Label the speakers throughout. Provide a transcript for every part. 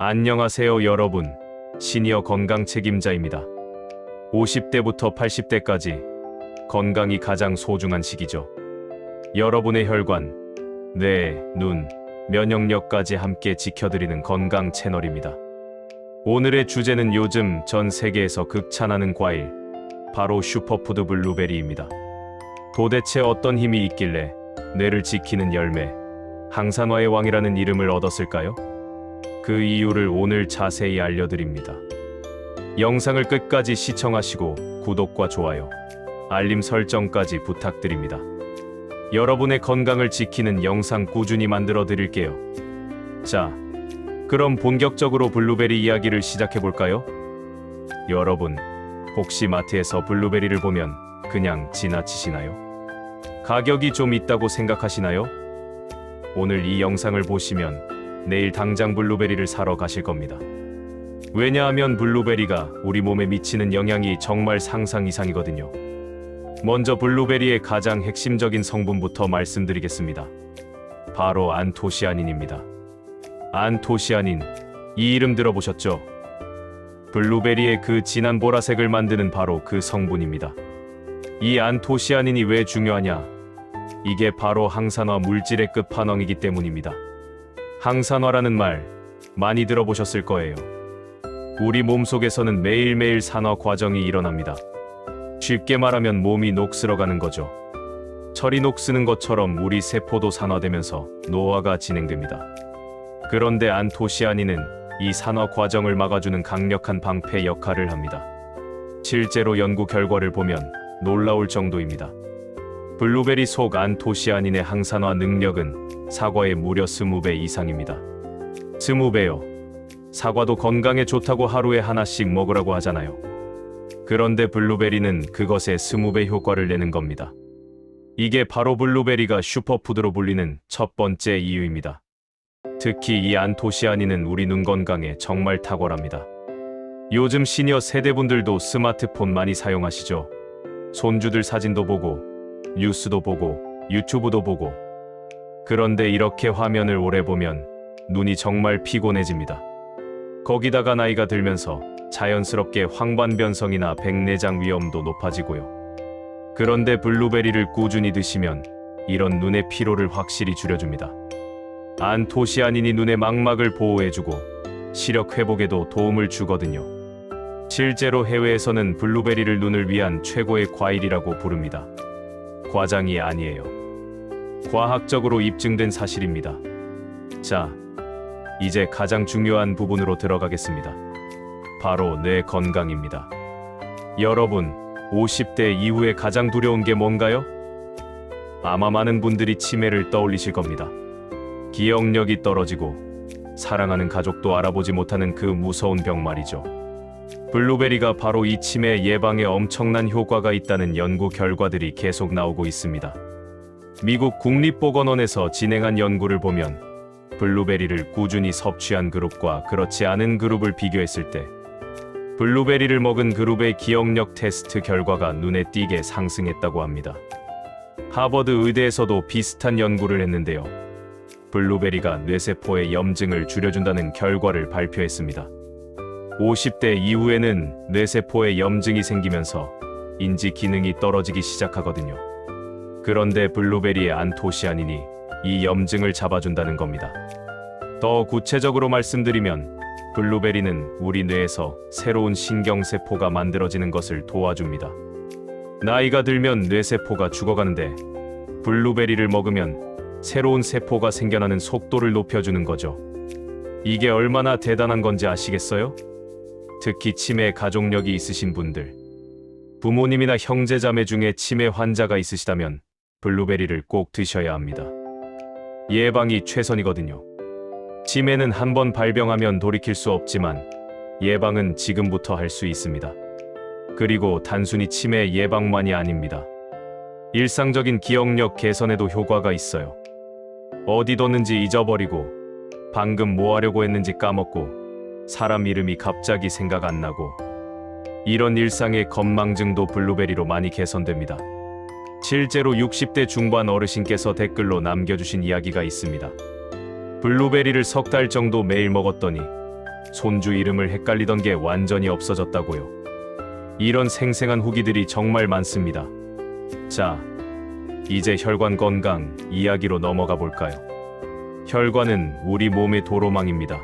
Speaker 1: 안녕하세요 여러분. 시니어 건강 책임자입니다. 50대부터 80대까지 건강이 가장 소중한 시기죠. 여러분의 혈관, 뇌, 눈, 면역력까지 함께 지켜드리는 건강 채널입니다. 오늘의 주제는 요즘 전 세계에서 극찬하는 과일, 바로 슈퍼푸드 블루베리입니다. 도대체 어떤 힘이 있길래 뇌를 지키는 열매, 항산화의 왕이라는 이름을 얻었을까요? 그 이유를 오늘 자세히 알려드립니다. 영상을 끝까지 시청하시고 구독과 좋아요, 알림 설정까지 부탁드립니다. 여러분의 건강을 지키는 영상 꾸준히 만들어 드릴게요. 자, 그럼 본격적으로 블루베리 이야기를 시작해 볼까요? 여러분, 혹시 마트에서 블루베리를 보면 그냥 지나치시나요? 가격이 좀 있다고 생각하시나요? 오늘 이 영상을 보시면 내일 당장 블루베리를 사러 가실 겁니다. 왜냐하면 블루베리가 우리 몸에 미치는 영향이 정말 상상 이상이거든요. 먼저 블루베리의 가장 핵심적인 성분부터 말씀드리겠습니다. 바로 안토시아닌입니다. 안토시아닌, 이 이름 들어보셨죠? 블루베리의 그 진한 보라색을 만드는 바로 그 성분입니다. 이 안토시아닌이 왜 중요하냐? 이게 바로 항산화 물질의 끝판왕이기 때문입니다. 항산화라는 말 많이 들어보셨을 거예요. 우리 몸속에서는 매일매일 산화 과정이 일어납니다. 쉽게 말하면 몸이 녹슬어가는 거죠. 철이 녹쓰는 것처럼 우리 세포도 산화되면서 노화가 진행됩니다. 그런데 안토시아닌은 이 산화 과정을 막아주는 강력한 방패 역할을 합니다. 실제로 연구 결과를 보면 놀라울 정도입니다. 블루베리 속 안토시아닌의 항산화 능력은 사과의 무려 20배 이상입니다. 20배요. 사과도 건강에 좋다고 하루에 하나씩 먹으라고 하잖아요. 그런데 블루베리는 그것의 20배 효과를 내는 겁니다. 이게 바로 블루베리가 슈퍼푸드로 불리는 첫 번째 이유입니다. 특히 이 안토시아닌은 우리 눈 건강에 정말 탁월합니다. 요즘 시니어 세대분들도 스마트폰 많이 사용하시죠? 손주들 사진도 보고 뉴스도 보고 유튜브도 보고. 그런데 이렇게 화면을 오래 보면 눈이 정말 피곤해집니다. 거기다가 나이가 들면서 자연스럽게 황반변성이나 백내장 위험도 높아지고요. 그런데 블루베리를 꾸준히 드시면 이런 눈의 피로를 확실히 줄여줍니다. 안토시아닌이 눈의 망막을 보호해주고 시력 회복에도 도움을 주거든요. 실제로 해외에서는 블루베리를 눈을 위한 최고의 과일이라고 부릅니다. 과장이 아니에요. 과학적으로 입증된 사실입니다. 자, 이제 가장 중요한 부분으로 들어가겠습니다. 바로 뇌 건강입니다. 여러분, 50대 이후에 가장 두려운 게 뭔가요? 아마 많은 분들이 치매를 떠올리실 겁니다. 기억력이 떨어지고 사랑하는 가족도 알아보지 못하는 그 무서운 병 말이죠. 블루베리가 바로 이 치매 예방에 엄청난 효과가 있다는 연구 결과들이 계속 나오고 있습니다. 미국 국립보건원에서 진행한 연구를 보면 블루베리를 꾸준히 섭취한 그룹과 그렇지 않은 그룹을 비교했을 때 블루베리를 먹은 그룹의 기억력 테스트 결과가 눈에 띄게 상승했다고 합니다. 하버드 의대에서도 비슷한 연구를 했는데요. 블루베리가 뇌세포의 염증을 줄여준다는 결과를 발표했습니다. 50대 이후에는 뇌세포에 염증이 생기면서 인지 기능이 떨어지기 시작하거든요. 그런데 블루베리의 안토시아닌이 이 염증을 잡아준다는 겁니다. 더 구체적으로 말씀드리면 블루베리는 우리 뇌에서 새로운 신경세포가 만들어지는 것을 도와줍니다. 나이가 들면 뇌세포가 죽어가는데 블루베리를 먹으면 새로운 세포가 생겨나는 속도를 높여주는 거죠. 이게 얼마나 대단한 건지 아시겠어요? 특히 치매 가족력이 있으신 분들, 부모님이나 형제자매 중에 치매 환자가 있으시다면 블루베리를 꼭 드셔야 합니다. 예방이 최선이거든요. 치매는 한번 발병하면 돌이킬 수 없지만 예방은 지금부터 할 수 있습니다. 그리고 단순히 치매 예방만이 아닙니다. 일상적인 기억력 개선에도 효과가 있어요. 어디 뒀는지 잊어버리고 방금 뭐 하려고 했는지 까먹고 사람 이름이 갑자기 생각 안 나고 이런 일상의 건망증도 블루베리로 많이 개선됩니다. 실제로 60대 중반 어르신께서 댓글로 남겨주신 이야기가 있습니다. 블루베리를 석 달 정도 매일 먹었더니 손주 이름을 헷갈리던 게 완전히 없어졌다고요. 이런 생생한 후기들이 정말 많습니다. 자, 이제 혈관 건강 이야기로 넘어가 볼까요? 혈관은 우리 몸의 도로망입니다.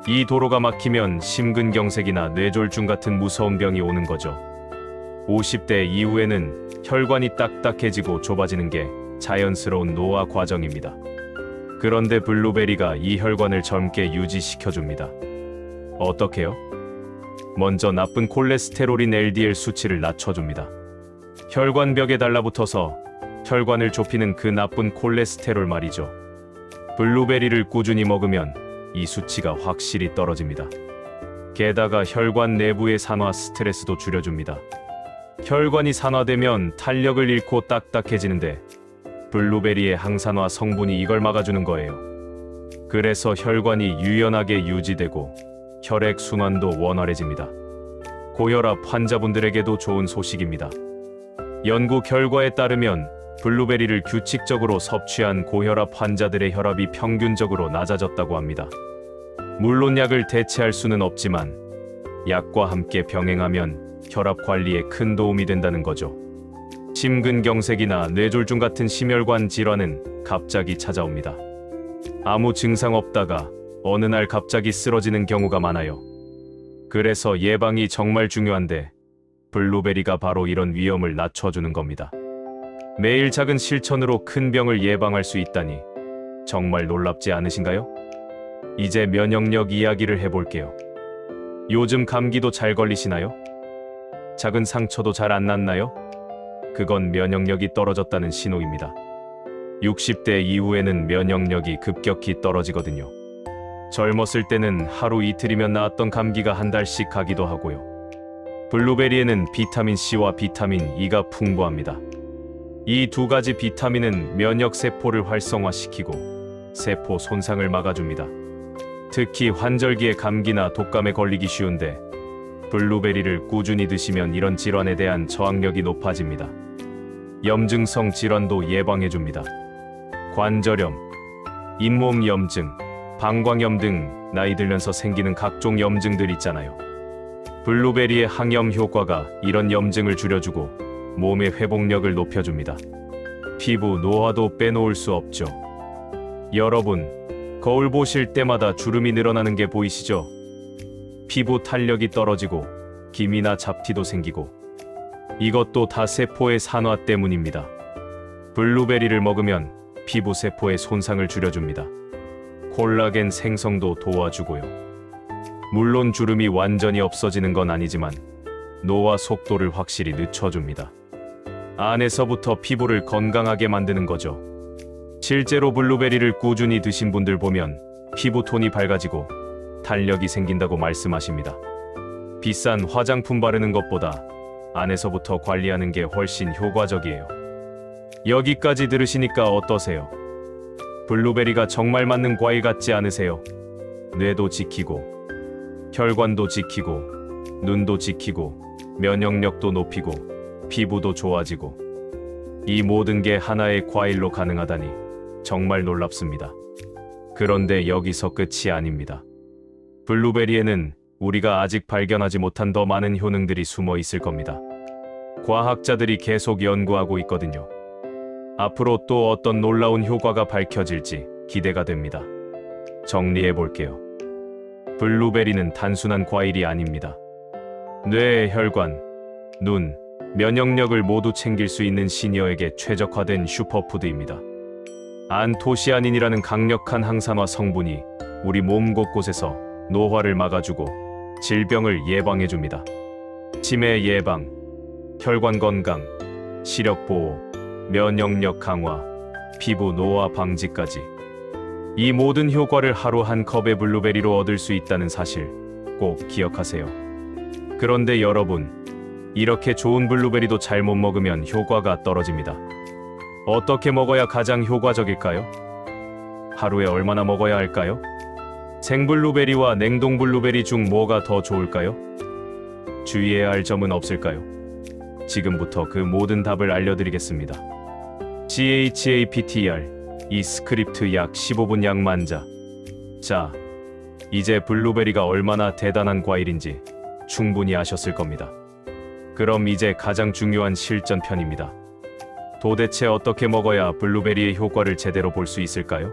Speaker 1: 이 도로가 막히면 심근경색이나 뇌졸중 같은 무서운 병이 오는 거죠. 50대 이후에는 혈관이 딱딱해지고 좁아지는 게 자연스러운 노화 과정입니다. 그런데 블루베리가 이 혈관을 젊게 유지시켜줍니다. 어떻게요? 먼저 나쁜 콜레스테롤인 LDL 수치를 낮춰줍니다. 혈관벽에 달라붙어서 혈관을 좁히는 그 나쁜 콜레스테롤 말이죠. 블루베리를 꾸준히 먹으면 이 수치가 확실히 떨어집니다. 게다가 혈관 내부의 산화 스트레스도 줄여줍니다. 혈관이 산화되면 탄력을 잃고 딱딱해지는데 블루베리의 항산화 성분이 이걸 막아주는 거예요. 그래서 혈관이 유연하게 유지되고 혈액 순환도 원활해집니다. 고혈압 환자분들에게도 좋은 소식입니다. 연구 결과에 따르면 블루베리를 규칙적으로 섭취한 고혈압 환자들의 혈압이 평균적으로 낮아졌다고 합니다. 물론 약을 대체할 수는 없지만 약과 함께 병행하면 혈압 관리에 큰 도움이 된다는 거죠. 심근경색이나 뇌졸중 같은 심혈관 질환은 갑자기 찾아옵니다. 아무 증상 없다가 어느 날 갑자기 쓰러지는 경우가 많아요. 그래서 예방이 정말 중요한데 블루베리가 바로 이런 위험을 낮춰주는 겁니다. 매일 작은 실천으로 큰 병을 예방할 수 있다니 정말 놀랍지 않으신가요? 이제 면역력 이야기를 해볼게요. 요즘 감기도 잘 걸리시나요? 작은 상처도 잘 안 낫나요? 그건 면역력이 떨어졌다는 신호입니다. 60대 이후에는 면역력이 급격히 떨어지거든요. 젊었을 때는 하루 이틀이면 나았던 감기가 한 달씩 가기도 하고요. 블루베리에는 비타민 C와 비타민 E가 풍부합니다. 이 두 가지 비타민은 면역 세포를 활성화시키고 세포 손상을 막아줍니다. 특히 환절기에 감기나 독감에 걸리기 쉬운데 블루베리를 꾸준히 드시면 이런 질환에 대한 저항력이 높아집니다. 염증성 질환도 예방해줍니다. 관절염, 잇몸 염증, 방광염 등 나이 들면서 생기는 각종 염증들 있잖아요. 블루베리의 항염 효과가 이런 염증을 줄여주고 몸의 회복력을 높여줍니다. 피부 노화도 빼놓을 수 없죠. 여러분, 거울 보실 때마다 주름이 늘어나는 게 보이시죠? 피부 탄력이 떨어지고 기미나 잡티도 생기고 이것도 다 세포의 산화 때문입니다. 블루베리를 먹으면 피부 세포의 손상을 줄여줍니다. 콜라겐 생성도 도와주고요. 물론 주름이 완전히 없어지는 건 아니지만 노화 속도를 확실히 늦춰줍니다. 안에서부터 피부를 건강하게 만드는 거죠. 실제로 블루베리를 꾸준히 드신 분들 보면 피부톤이 밝아지고 탄력이 생긴다고 말씀하십니다. 비싼 화장품 바르는 것보다 안에서부터 관리하는 게 훨씬 효과적이에요. 여기까지 들으시니까 어떠세요? 블루베리가 정말 맞는 과일 같지 않으세요? 뇌도 지키고, 혈관도 지키고, 눈도 지키고, 면역력도 높이고, 피부도 좋아지고, 이 모든 게 하나의 과일로 가능하다니 정말 놀랍습니다. 그런데 여기서 끝이 아닙니다. 블루베리에는 우리가 아직 발견하지 못한 더 많은 효능들이 숨어 있을 겁니다. 과학자들이 계속 연구하고 있거든요. 앞으로 또 어떤 놀라운 효과가 밝혀질지 기대가 됩니다. 정리해 볼게요. 블루베리는 단순한 과일이 아닙니다. 뇌, 혈관, 눈, 면역력을 모두 챙길 수 있는 시니어에게 최적화된 슈퍼푸드입니다. 안토시아닌이라는 강력한 항산화 성분이 우리 몸 곳곳에서 노화를 막아주고 질병을 예방해줍니다. 치매 예방, 혈관 건강, 시력 보호, 면역력 강화, 피부 노화 방지까지 이 모든 효과를 하루 한 컵의 블루베리로 얻을 수 있다는 사실 꼭 기억하세요. 그런데 여러분, 이렇게 좋은 블루베리도 잘못 먹으면 효과가 떨어집니다. 어떻게 먹어야 가장 효과적일까요? 하루에 얼마나 먹어야 할까요? 생블루베리와 냉동 블루베리 중 뭐가 더 좋을까요? 주의해야 할 점은 없을까요? 지금부터 그 모든 답을 알려드리겠습니다. CHAPTR 이 스크립트 약 15분 약 만자. 자, 이제 블루베리가 얼마나 대단한 과일인지 충분히 아셨을 겁니다. 그럼 이제 가장 중요한 실전편입니다. 도대체 어떻게 먹어야 블루베리의 효과를 제대로 볼 수 있을까요?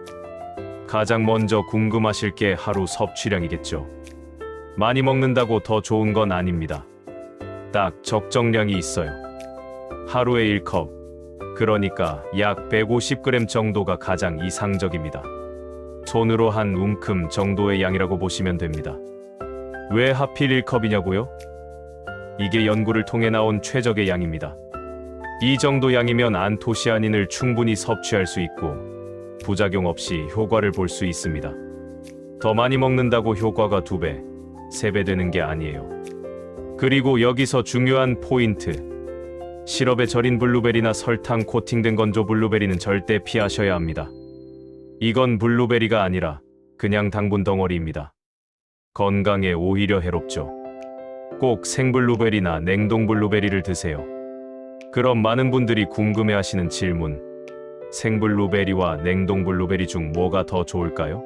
Speaker 1: 가장 먼저 궁금하실 게 하루 섭취량이겠죠. 많이 먹는다고 더 좋은 건 아닙니다. 딱 적정량이 있어요. 하루에 1컵, 그러니까 약 150g 정도가 가장 이상적입니다. 손으로 한 움큼 정도의 양이라고 보시면 됩니다. 왜 하필 1컵이냐고요? 이게 연구를 통해 나온 최적의 양입니다. 이 정도 양이면 안토시아닌을 충분히 섭취할 수 있고 부작용 없이 효과를 볼 수 있습니다. 더 많이 먹는다고 효과가 2배, 3배 되는 게 아니에요. 그리고 여기서 중요한 포인트. 시럽에 절인 블루베리나 설탕 코팅된 건조 블루베리는 절대 피하셔야 합니다. 이건 블루베리가 아니라 그냥 당분 덩어리입니다. 건강에 오히려 해롭죠. 꼭 생블루베리나 냉동 블루베리를 드세요. 그럼 많은 분들이 궁금해하시는 질문. 생블루베리와 냉동 블루베리 중 뭐가 더 좋을까요?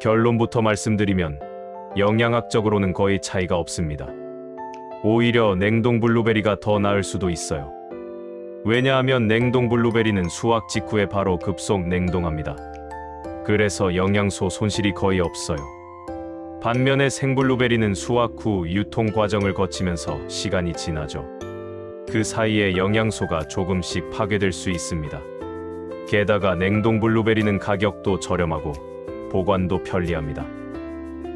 Speaker 1: 결론부터 말씀드리면 영양학적으로는 거의 차이가 없습니다. 오히려 냉동 블루베리가 더 나을 수도 있어요. 왜냐하면 냉동 블루베리는 수확 직후에 바로 급속 냉동합니다. 그래서 영양소 손실이 거의 없어요. 반면에 생블루베리는 수확 후 유통 과정을 거치면서 시간이 지나죠. 그 사이에 영양소가 조금씩 파괴될 수 있습니다. 게다가 냉동 블루베리는 가격도 저렴하고 보관도 편리합니다.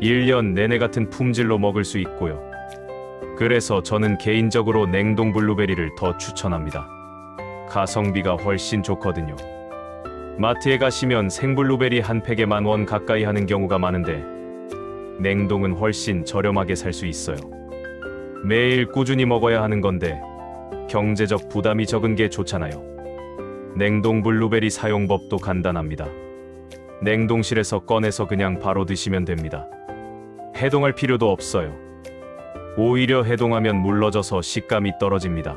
Speaker 1: 1년 내내 같은 품질로 먹을 수 있고요. 그래서 저는 개인적으로 냉동 블루베리를 더 추천합니다. 가성비가 훨씬 좋거든요. 마트에 가시면 생블루베리 한 팩에 10,000원 가까이 하는 경우가 많은데 냉동은 훨씬 저렴하게 살 수 있어요. 매일 꾸준히 먹어야 하는 건데 경제적 부담이 적은 게 좋잖아요. 냉동 블루베리 사용법도 간단합니다. 냉동실에서 꺼내서 그냥 바로 드시면 됩니다. 해동할 필요도 없어요. 오히려 해동하면 물러져서 식감이 떨어집니다.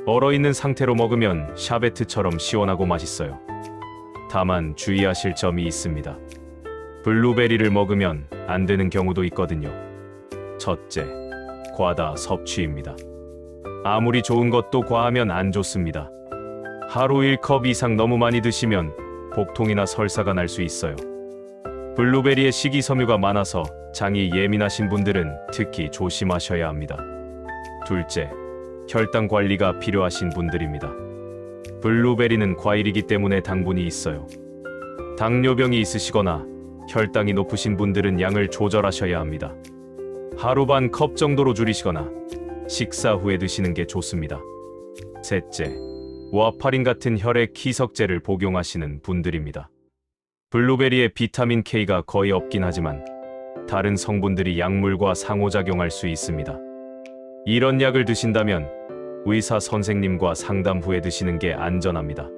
Speaker 1: 얼어있는 상태로 먹으면 샤베트처럼 시원하고 맛있어요. 다만 주의하실 점이 있습니다. 블루베리를 먹으면 안 되는 경우도 있거든요. 첫째, 과다 섭취입니다. 아무리 좋은 것도 과하면 안 좋습니다. 하루 1컵 이상 너무 많이 드시면 복통이나 설사가 날 수 있어요. 블루베리에 식이섬유가 많아서 장이 예민하신 분들은 특히 조심하셔야 합니다. 둘째, 혈당 관리가 필요하신 분들입니다. 블루베리는 과일이기 때문에 당분이 있어요. 당뇨병이 있으시거나 혈당이 높으신 분들은 양을 조절하셔야 합니다. 하루 반 컵 정도로 줄이시거나 식사 후에 드시는 게 좋습니다. 셋째, 와파린 같은 혈액 희석제를 복용하시는 분들입니다. 블루베리에 비타민 K가 거의 없긴 하지만 다른 성분들이 약물과 상호작용할 수 있습니다. 이런 약을 드신다면 의사 선생님과 상담 후에 드시는 게 안전합니다.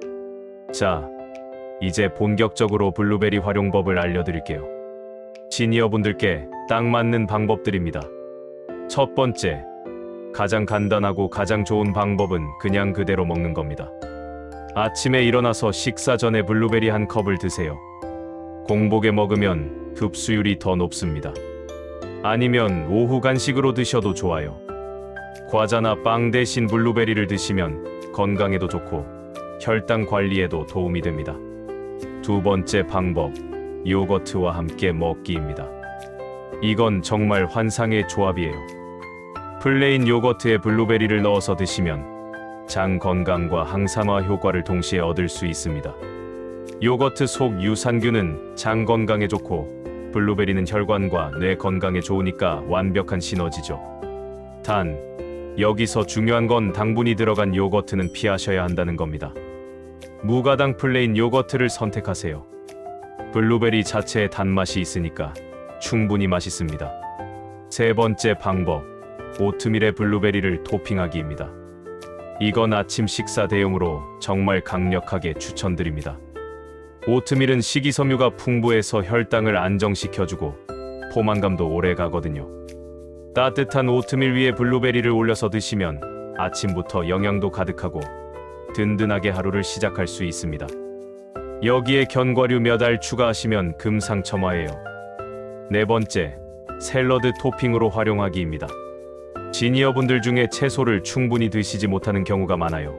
Speaker 1: 자, 이제 본격적으로 블루베리 활용법을 알려드릴게요. 시니어분들께 딱 맞는 방법들입니다. 첫 번째, 가장 간단하고 가장 좋은 방법은 그냥 그대로 먹는 겁니다. 아침에 일어나서 식사 전에 블루베리 한 컵을 드세요. 공복에 먹으면 흡수율이 더 높습니다. 아니면 오후 간식으로 드셔도 좋아요. 과자나 빵 대신 블루베리를 드시면 건강에도 좋고 혈당 관리에도 도움이 됩니다. 두 번째 방법, 요거트와 함께 먹기입니다. 이건 정말 환상의 조합이에요. 플레인 요거트에 블루베리를 넣어서 드시면 장 건강과 항산화 효과를 동시에 얻을 수 있습니다. 요거트 속 유산균은 장 건강에 좋고 블루베리는 혈관과 뇌 건강에 좋으니까 완벽한 시너지죠. 단, 여기서 중요한 건 당분이 들어간 요거트는 피하셔야 한다는 겁니다. 무가당 플레인 요거트를 선택하세요. 블루베리 자체에 단맛이 있으니까 충분히 맛있습니다. 세 번째 방법, 오트밀에 블루베리를 토핑하기입니다. 이건 아침 식사 대용으로 정말 강력하게 추천드립니다. 오트밀은 식이섬유가 풍부해서 혈당을 안정시켜주고 포만감도 오래 가거든요. 따뜻한 오트밀 위에 블루베리를 올려서 드시면 아침부터 영양도 가득하고 든든하게 하루를 시작할 수 있습니다. 여기에 견과류 몇 알 추가하시면 금상첨화예요. 네 번째, 샐러드 토핑으로 활용하기입니다. 시니어분들 중에 채소를 충분히 드시지 못하는 경우가 많아요.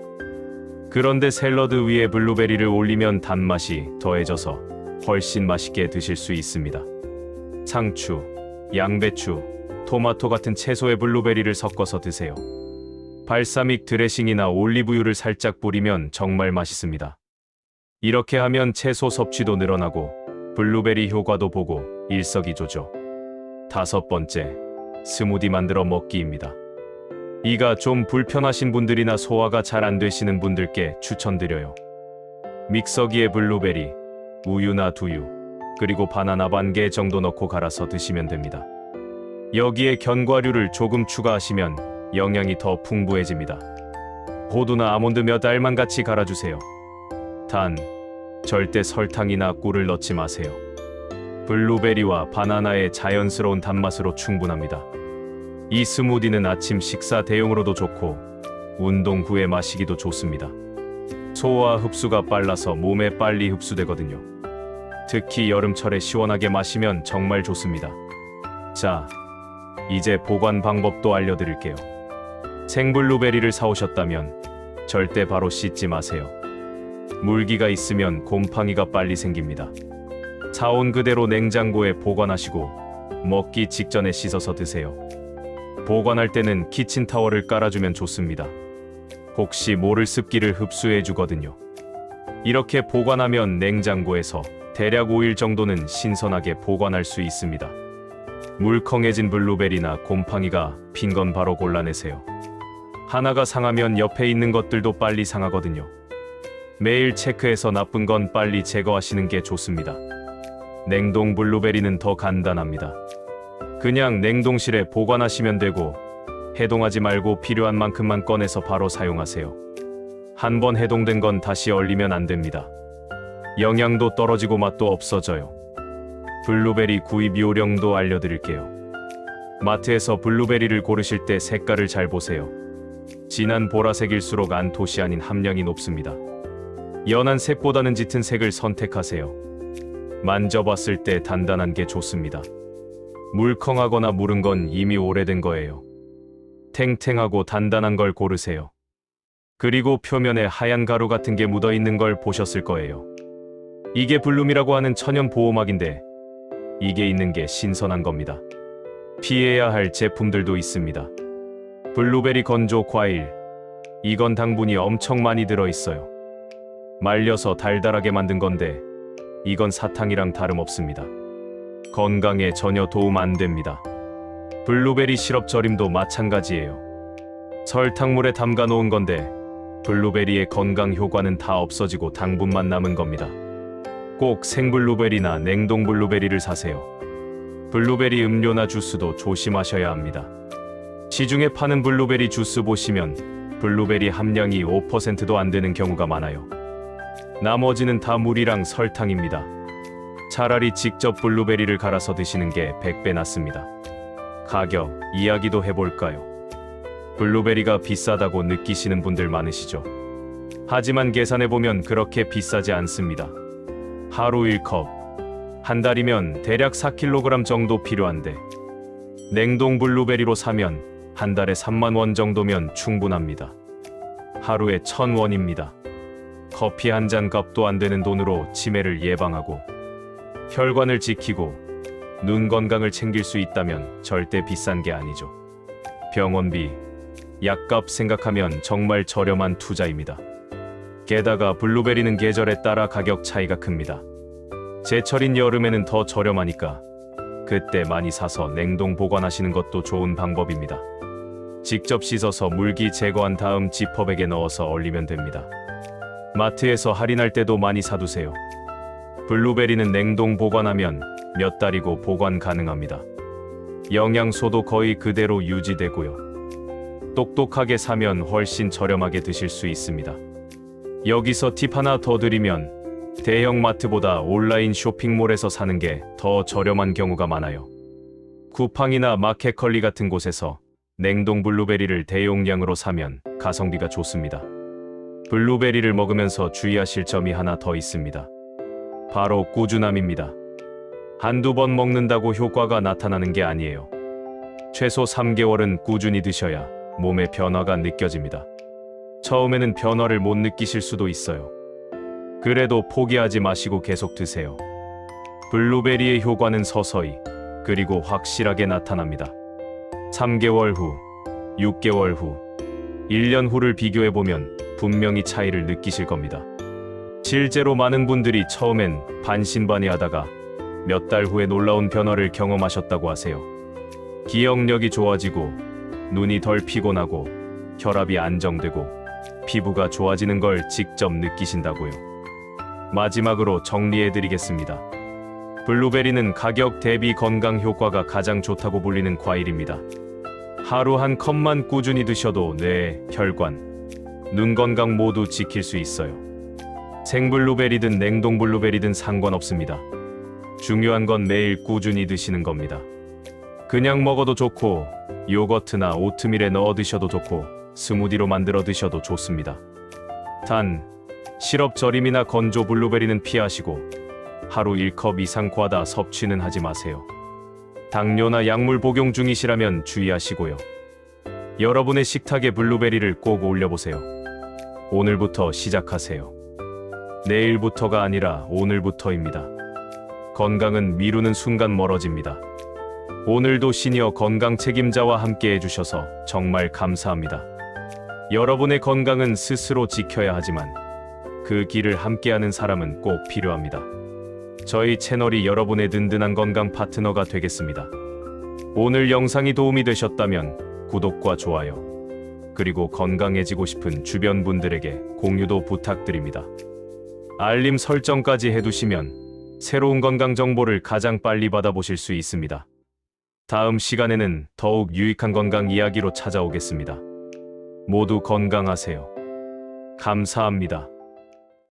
Speaker 1: 그런데 샐러드 위에 블루베리를 올리면 단맛이 더해져서 훨씬 맛있게 드실 수 있습니다. 상추, 양배추, 토마토 같은 채소에 블루베리를 섞어서 드세요. 발사믹 드레싱이나 올리브유를 살짝 뿌리면 정말 맛있습니다. 이렇게 하면 채소 섭취도 늘어나고 블루베리 효과도 보고 일석이조죠. 다섯 번째, 스무디 만들어 먹기입니다. 이가 좀 불편하신 분들이나 소화가 잘 안 되시는 분들께 추천드려요. 믹서기에 블루베리, 우유나 두유, 그리고 바나나 반 개 정도 넣고 갈아서 드시면 됩니다. 여기에 견과류를 조금 추가하시면 영양이 더 풍부해집니다. 호두나 아몬드 몇 알만 같이 갈아주세요. 단, 절대 설탕이나 꿀을 넣지 마세요. 블루베리와 바나나의 자연스러운 단맛으로 충분합니다. 이 스무디는 아침 식사 대용으로도 좋고 운동 후에 마시기도 좋습니다. 소화 흡수가 빨라서 몸에 빨리 흡수되거든요. 특히 여름철에 시원하게 마시면 정말 좋습니다. 자, 이제 보관 방법도 알려드릴게요. 생블루베리를 사오셨다면 절대 바로 씻지 마세요. 물기가 있으면 곰팡이가 빨리 생깁니다. 사온 그대로 냉장고에 보관하시고 먹기 직전에 씻어서 드세요. 보관할 때는 키친타월을 깔아주면 좋습니다. 혹시 모를 습기를 흡수해 주거든요. 이렇게 보관하면 냉장고에서 대략 5일 정도는 신선하게 보관할 수 있습니다. 물컹해진 블루베리나 곰팡이가 핀 건 바로 골라내세요. 하나가 상하면 옆에 있는 것들도 빨리 상하거든요. 매일 체크해서 나쁜 건 빨리 제거하시는 게 좋습니다. 냉동 블루베리는 더 간단합니다. 그냥 냉동실에 보관하시면 되고 해동하지 말고 필요한 만큼만 꺼내서 바로 사용하세요. 한번 해동된 건 다시 얼리면 안 됩니다. 영양도 떨어지고 맛도 없어져요. 블루베리 구입 요령도 알려드릴게요. 마트에서 블루베리를 고르실 때 색깔을 잘 보세요. 진한 보라색일수록 안토시아닌 함량이 높습니다. 연한 색보다는 짙은 색을 선택하세요. 만져봤을 때 단단한 게 좋습니다. 물컹하거나 무른 건 이미 오래된 거예요. 탱탱하고 단단한 걸 고르세요. 그리고 표면에 하얀 가루 같은 게 묻어 있는 걸 보셨을 거예요. 이게 블룸이라고 하는 천연 보호막인데 이게 있는 게 신선한 겁니다. 피해야 할 제품들도 있습니다. 블루베리 건조 과일. 이건 당분이 엄청 많이 들어있어요. 말려서 달달하게 만든 건데 이건 사탕이랑 다름없습니다. 건강에 전혀 도움 안 됩니다. 블루베리 시럽 절임도 마찬가지예요. 설탕물에 담가 놓은 건데 블루베리의 건강 효과는 다 없어지고 당분만 남은 겁니다. 꼭 생블루베리나 냉동 블루베리를 사세요. 블루베리 음료나 주스도 조심하셔야 합니다. 시중에 파는 블루베리 주스 보시면 블루베리 함량이 5%도 안 되는 경우가 많아요. 나머지는 다 물이랑 설탕입니다. 차라리 직접 블루베리를 갈아서 드시는 게 100배 낫습니다. 가격 이야기도 해볼까요? 블루베리가 비싸다고 느끼시는 분들 많으시죠? 하지만 계산해보면 그렇게 비싸지 않습니다. 하루 1컵, 한 달이면 대략 4kg 정도 필요한데 냉동 블루베리로 사면 한 달에 3만 원 정도면 충분합니다. 하루에 1,000원입니다. 커피 한 잔 값도 안 되는 돈으로 치매를 예방하고 혈관을 지키고 눈 건강을 챙길 수 있다면 절대 비싼 게 아니죠. 병원비, 약값 생각하면 정말 저렴한 투자입니다. 게다가 블루베리는 계절에 따라 가격 차이가 큽니다. 제철인 여름에는 더 저렴하니까 그때 많이 사서 냉동 보관하시는 것도 좋은 방법입니다. 직접 씻어서 물기 제거한 다음 지퍼백에 넣어서 얼리면 됩니다. 마트에서 할인할 때도 많이 사두세요. 블루베리는 냉동 보관하면 몇 달이고 보관 가능합니다. 영양소도 거의 그대로 유지되고요. 똑똑하게 사면 훨씬 저렴하게 드실 수 있습니다. 여기서 팁 하나 더 드리면 대형 마트보다 온라인 쇼핑몰에서 사는 게 더 저렴한 경우가 많아요. 쿠팡이나 마켓컬리 같은 곳에서 냉동 블루베리를 대용량으로 사면 가성비가 좋습니다. 블루베리를 먹으면서 주의하실 점이 하나 더 있습니다. 바로 꾸준함입니다. 한두 번 먹는다고 효과가 나타나는 게 아니에요. 최소 3개월은 꾸준히 드셔야 몸의 변화가 느껴집니다. 처음에는 변화를 못 느끼실 수도 있어요. 그래도 포기하지 마시고 계속 드세요. 블루베리의 효과는 서서히 그리고 확실하게 나타납니다. 3개월 후, 6개월 후, 1년 후를 비교해보면 분명히 차이를 느끼실 겁니다. 실제로 많은 분들이 처음엔 반신반의하다가 몇 달 후에 놀라운 변화를 경험하셨다고 하세요. 기억력이 좋아지고, 눈이 덜 피곤하고, 혈압이 안정되고, 피부가 좋아지는 걸 직접 느끼신다고요. 마지막으로 정리해드리겠습니다. 블루베리는 가격 대비 건강 효과가 가장 좋다고 불리는 과일입니다. 하루 한 컵만 꾸준히 드셔도 뇌, 혈관, 눈 건강 모두 지킬 수 있어요. 생블루베리든 냉동 블루베리든 상관없습니다. 중요한 건 매일 꾸준히 드시는 겁니다. 그냥 먹어도 좋고, 요거트나 오트밀에 넣어 드셔도 좋고, 스무디로 만들어 드셔도 좋습니다. 단, 시럽 절임이나 건조 블루베리는 피하시고, 하루 1컵 이상 과다 섭취는 하지 마세요. 당뇨나 약물 복용 중이시라면 주의하시고요. 여러분의 식탁에 블루베리를 꼭 올려보세요. 오늘부터 시작하세요. 내일부터가 아니라 오늘부터입니다. 건강은 미루는 순간 멀어집니다. 오늘도 시니어 건강 책임자와 함께 해주셔서 정말 감사합니다. 여러분의 건강은 스스로 지켜야 하지만 그 길을 함께하는 사람은 꼭 필요합니다. 저희 채널이 여러분의 든든한 건강 파트너가 되겠습니다. 오늘 영상이 도움이 되셨다면 구독과 좋아요, 그리고 건강해지고 싶은 주변 분들에게 공유도 부탁드립니다. 알림 설정까지 해두시면 새로운 건강 정보를 가장 빨리 받아보실 수 있습니다. 다음 시간에는 더욱 유익한 건강 이야기로 찾아오겠습니다. 모두 건강하세요. 감사합니다.